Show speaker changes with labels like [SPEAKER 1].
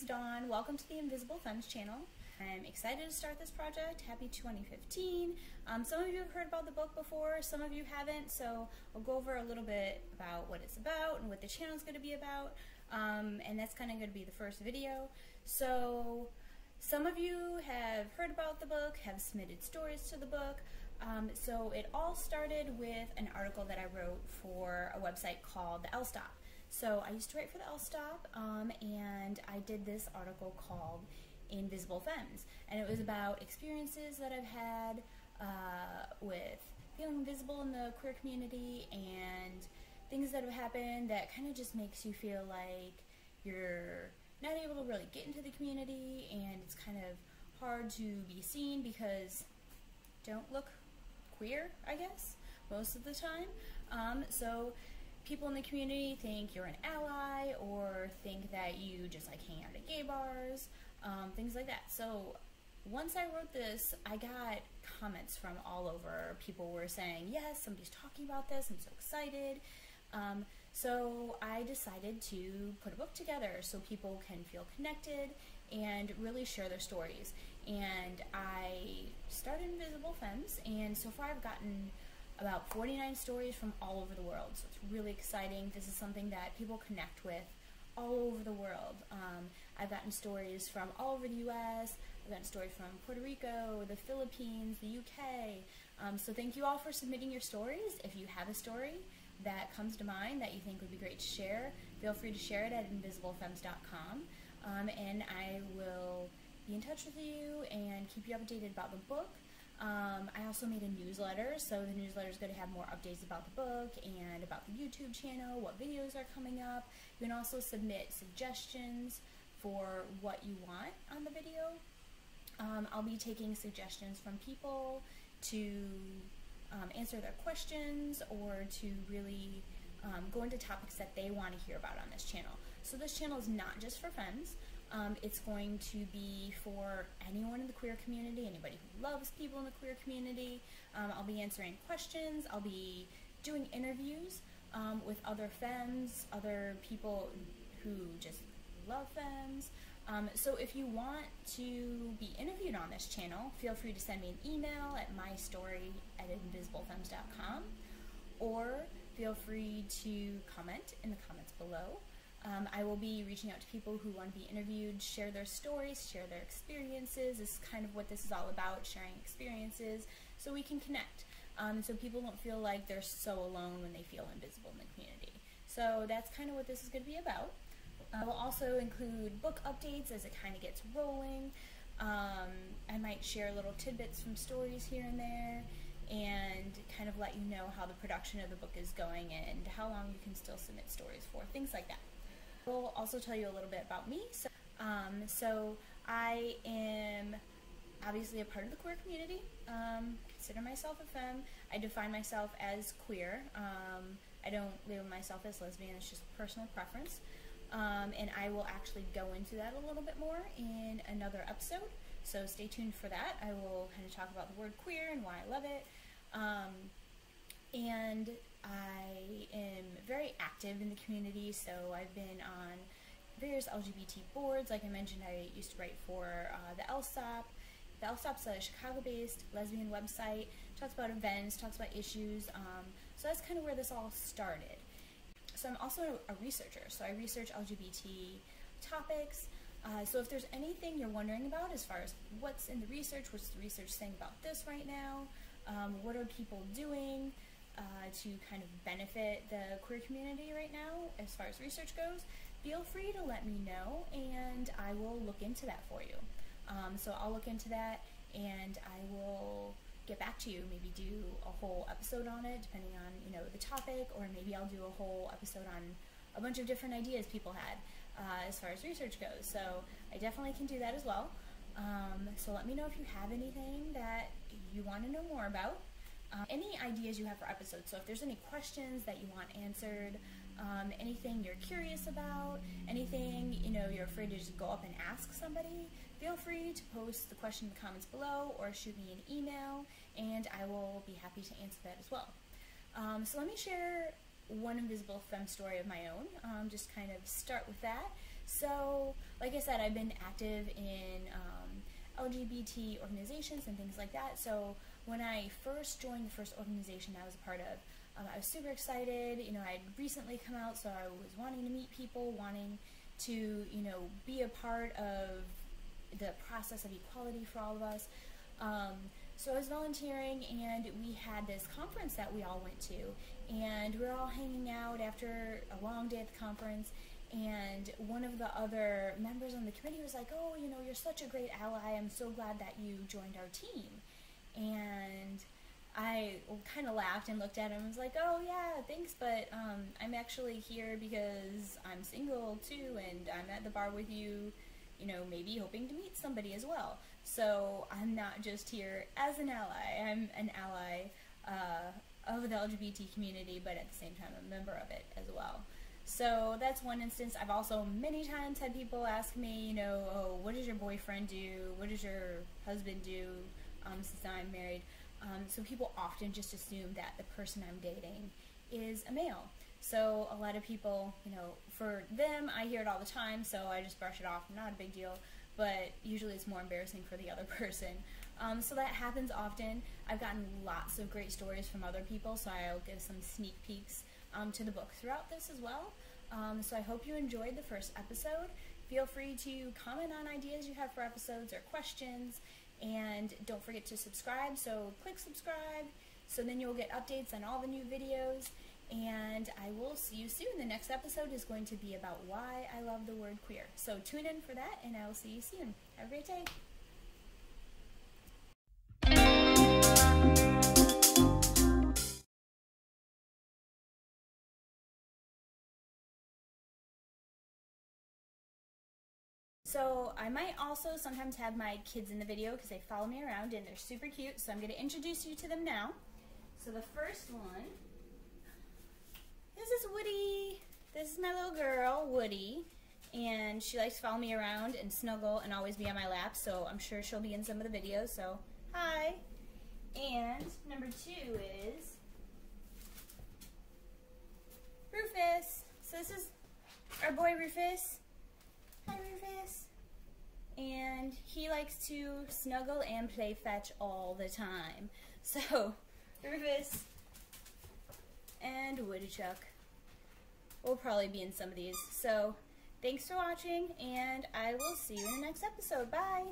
[SPEAKER 1] Dawn. Welcome to the Invisible Femmes channel. I'm excited to start this project. Happy 2015. Some of you have heard about the book before, some of you haven't, so I'll go over a little bit about what it's about and what the channel is going to be about, and that's kind of going to be the first video. So some of you have heard about the book, have submitted stories to the book. So it all started with an article that I wrote for a website called the L-Stop. So I used to write for the L-Stop, and I did this article called Invisible Femmes, and it was about experiences that I've had with feeling invisible in the queer community and things that have happened that kind of just makes you feel like you're not able to really get into the community, and it's kind of hard to be seen because you don't look queer, I guess, most of the time. So people in the community think you're an ally or think that you just like hang out at gay bars, things like that. So once I wrote this, I got comments from all over. People were saying, yes, somebody's talking about this, I'm so excited. So I decided to put a book together so people can feel connected and really share their stories. And I started Invisible Femmes, and so far I've gotten about 49 stories from all over the world, so it's really exciting. This is something that people connect with all over the world. I've gotten stories from all over the US, I've gotten stories from Puerto Rico, the Philippines, the UK. So thank you all for submitting your stories. If you have a story that comes to mind that you think would be great to share, feel free to share it at invisiblefemmes.com, and I will be in touch with you and keep you updated about the book. I also made a newsletter, so the newsletter is going to have more updates about the book and about the YouTube channel, what videos are coming up. You can also submit suggestions for what you want on the video. I'll be taking suggestions from people to answer their questions or to really go into topics that they want to hear about on this channel. So this channel is not just for femmes. It's going to be for anyone in the queer community, anybody who loves people in the queer community. I'll be answering questions. I'll be doing interviews with other femmes, other people who just love femmes. So if you want to be interviewed on this channel, feel free to send me an email at mystory@invisiblefemmes.com, or feel free to comment in the comments below. I will be reaching out to people who want to be interviewed, share their stories, share their experiences. This is kind of what this is all about, sharing experiences so we can connect. So people don't feel like they're so alone when they feel invisible in the community. So that's kind of what this is going to be about. We'll also include book updates as it kind of gets rolling. I might share little tidbits from stories here and there and kind of let you know how the production of the book is going and how long you can still submit stories for, things like that. We'll also tell you a little bit about me. So I am obviously a part of the queer community. Consider myself a femme. I define myself as queer. I don't label myself as lesbian, it's just personal preference. And I will actually go into that a little bit more in another episode, so stay tuned for that. I will kind of talk about the word queer and why I love it. And I am very active in the community, so I've been on various LGBT boards. Like I mentioned, I used to write for the L-Stop. The L-Stop's a Chicago-based lesbian website, talks about events, talks about issues, so that's kind of where this all started. So I'm also a researcher, so I research LGBT topics. So if there's anything you're wondering about as far as what's in the research, what's the research saying about this right now, what are people doing to kind of benefit the queer community right now as far as research goes, feel free to let me know and I will look into that for you. So I'll look into that and I will get back to you, maybe do a whole episode on it depending on, you know, the topic, or maybe I'll do a whole episode on a bunch of different ideas people had as far as research goes. So I definitely can do that as well. So let me know if you have anything that you want to know more about. Any ideas you have for episodes. So if there's any questions that you want answered, anything you're curious about, anything, you know, you're afraid to just go up and ask somebody, feel free to post the question in the comments below or shoot me an email and I will be happy to answer that as well. So let me share one Invisible Femme story of my own, just kind of start with that. So, like I said, I've been active in LGBT organizations and things like that. So when I first joined the first organization I was a part of, I was super excited. You know, I'd recently come out, so I was wanting to meet people, wanting to, you know, be a part of the process of equality for all of us. So I was volunteering, and we had this conference that we all went to, and we were all hanging out after a long day at the conference, and one of the other members on the committee was like, "Oh, you know, you're such a great ally. I'm so glad that you joined our team." And I kind of laughed and looked at him and was like, "Oh yeah, thanks, but I'm actually here because I'm single too, and I'm at the bar with you, you know, maybe hoping to meet somebody as well. So I'm not just here as an ally, I'm an ally of the LGBT community, but at the same time a member of it as well." So that's one instance. I've also many times had people ask me, you know, "Oh, what does your boyfriend do? What does your husband do?" Since I'm married. So people often just assume that the person I'm dating is a male. So a lot of people, you know, for them, I hear it all the time, so I just brush it off, not a big deal, but usually it's more embarrassing for the other person. So that happens often. I've gotten lots of great stories from other people, so I'll give some sneak peeks to the book throughout this as well. So I hope you enjoyed the first episode. Feel free to comment on ideas you have for episodes or questions, and don't forget to subscribe. So click subscribe, so then you'll get updates on all the new videos, and I will see you soon. The next episode is going to be about why I love the word queer. So tune in for that, and I will see you soon. Have a great day. So I might also sometimes have my kids in the video because they follow me around and they're super cute, so I'm going to introduce you to them now. So the first one, this is Woody. This is my little girl, Woody, and she likes to follow me around and snuggle and always be on my lap, so I'm sure she'll be in some of the videos, so hi. And number 2 is Rufus. So this is our boy Rufus. Hi, Rufus. And he likes to snuggle and play fetch all the time. So, Rufus and Woodchuck will probably be in some of these. So, thanks for watching, and I will see you in the next episode. Bye!